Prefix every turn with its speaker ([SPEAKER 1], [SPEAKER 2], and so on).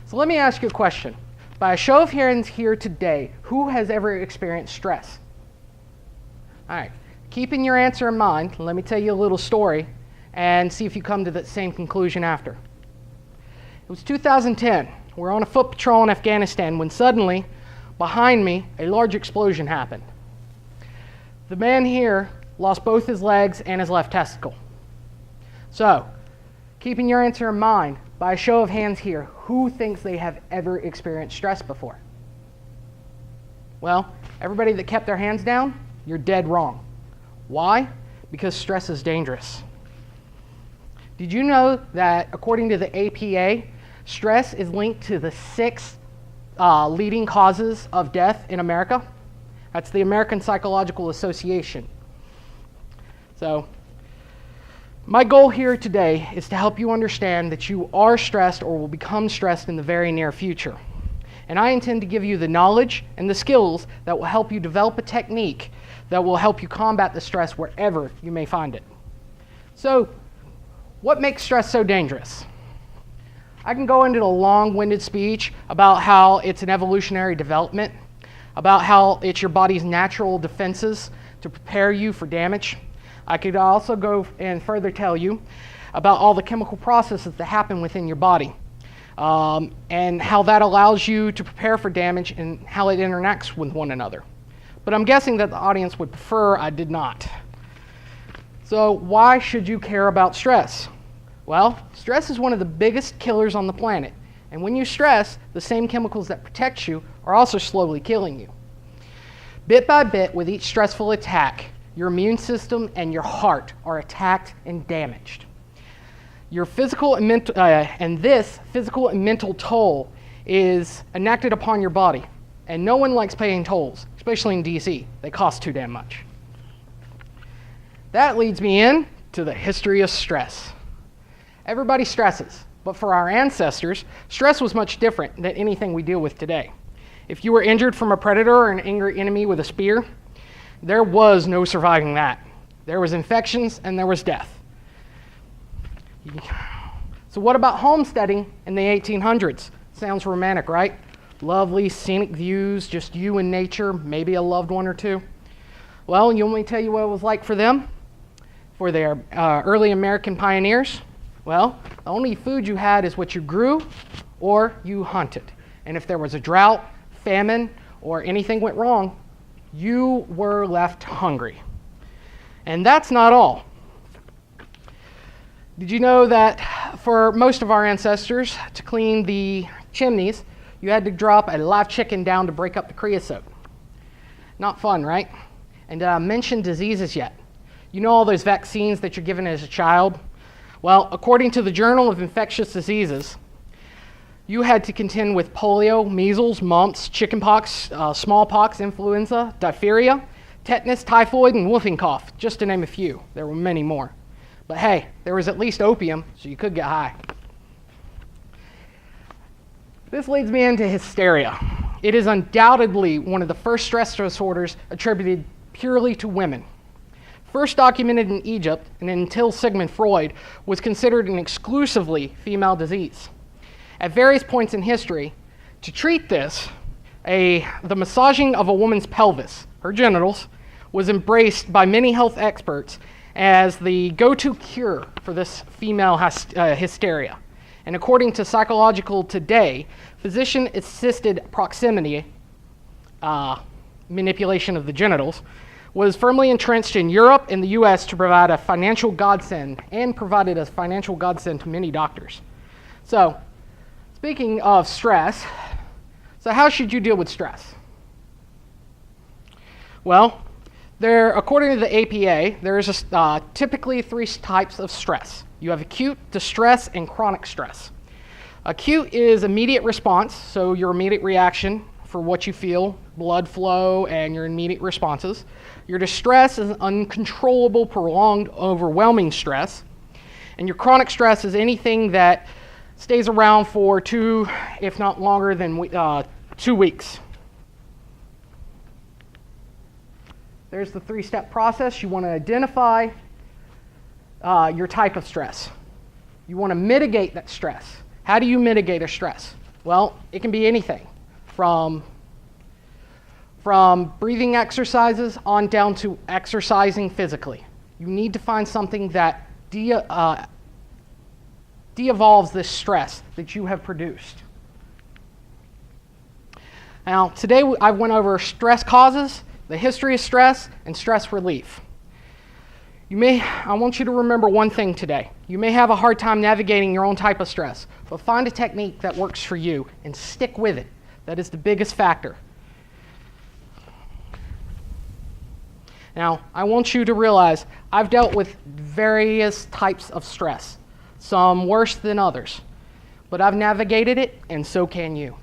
[SPEAKER 1] So let me ask you a question. By a show of hands here today, who has ever experienced stress? All right, keeping your answer in mind, let me tell you a little story and see if you come to the same conclusion after. It was 2010. We're on a foot patrol in Afghanistan when suddenly, behind me, a large explosion happened. The man here lost both his legs and his left testicle. So, keeping your answer in mind, by a show of hands here, who thinks they have ever experienced stress before? Well, everybody that kept their hands down, you're dead wrong. Why? Because stress is dangerous. Did you know that according to the APA, stress is linked to the 6 leading causes of death in America? That's the American Psychological Association. So, my goal here today is to help you understand that you are stressed or will become stressed in the very near future. And I intend to give you the knowledge and the skills that will help you develop a technique that will help you combat the stress wherever you may find it. So, what makes stress so dangerous? I can go into a long-winded speech about how it's an evolutionary development, about how it's your body's natural defenses to prepare you for damage. I could also go and further tell you about all the chemical processes that happen within your body, and how that allows you to prepare for damage and how it interacts with one another. But I'm guessing that the audience would prefer I did not. So why should you care about stress? Well, stress is one of the biggest killers on the planet. And when you stress, the same chemicals that protect you are also slowly killing you. Bit by bit, with each stressful attack, your immune system and your heart are attacked and damaged. Your physical and mental, this physical and mental toll is enacted upon your body. And no one likes paying tolls, especially in DC. They cost too damn much. That leads me in to the history of stress. Everybody stresses, but for our ancestors, stress was much different than anything we deal with today. If you were injured from a predator or an angry enemy with a spear, there was no surviving that. There was infections and there was death. So what about homesteading in the 1800s? Sounds romantic, right? Lovely scenic views, just you and nature, maybe a loved one or two. Well, you want me to tell you what it was like for them? For their early American pioneers? Well, the only food you had is what you grew or you hunted. And if there was a drought, famine, or anything went wrong, you were left hungry. And that's not all. Did you know that for most of our ancestors, to clean the chimneys, you had to drop a live chicken down to break up the creosote? Not fun, right? And did I mention diseases yet? You know all those vaccines that you're given as a child? Well, according to the Journal of Infectious Diseases, you had to contend with polio, measles, mumps, chickenpox, smallpox, influenza, diphtheria, tetanus, typhoid, and whooping cough, just to name a few. There were many more. But hey, there was at least opium, so you could get high. This leads me into hysteria. It is undoubtedly one of the first stress disorders attributed purely to women. First documented in Egypt, and until Sigmund Freud, was considered an exclusively female disease. At various points in history, to treat this, the massaging of a woman's pelvis, her genitals, was embraced by many health experts as the go-to cure for this female hysteria. And according to Psychological Today, physician-assisted proximity, manipulation of the genitals, was firmly entrenched in Europe and the US to provide a financial godsend, and provided a financial godsend to many doctors. So, speaking of stress, so how should you deal with stress? Well, according to the APA, there's typically 3 types of stress. You have acute, distress, and chronic stress. Acute is immediate response, so your immediate reaction for what you feel, blood flow, and your immediate responses. Your distress is uncontrollable, prolonged, overwhelming stress. And your chronic stress is anything that stays around for 2, if not longer than 2 weeks. There's the 3-step process. You want to identify your type of stress. You want to mitigate that stress. How do you mitigate a stress? Well, it can be anything from breathing exercises on down to exercising physically. You need to find something that de-evolves this stress that you have produced. Now, today I went over stress causes, the history of stress, and stress relief. I want you to remember one thing today. You may have a hard time navigating your own type of stress, but find a technique that works for you and stick with it. That is the biggest factor. Now, I want you to realize I've dealt with various types of stress, some worse than others, but I've navigated it, and so can you.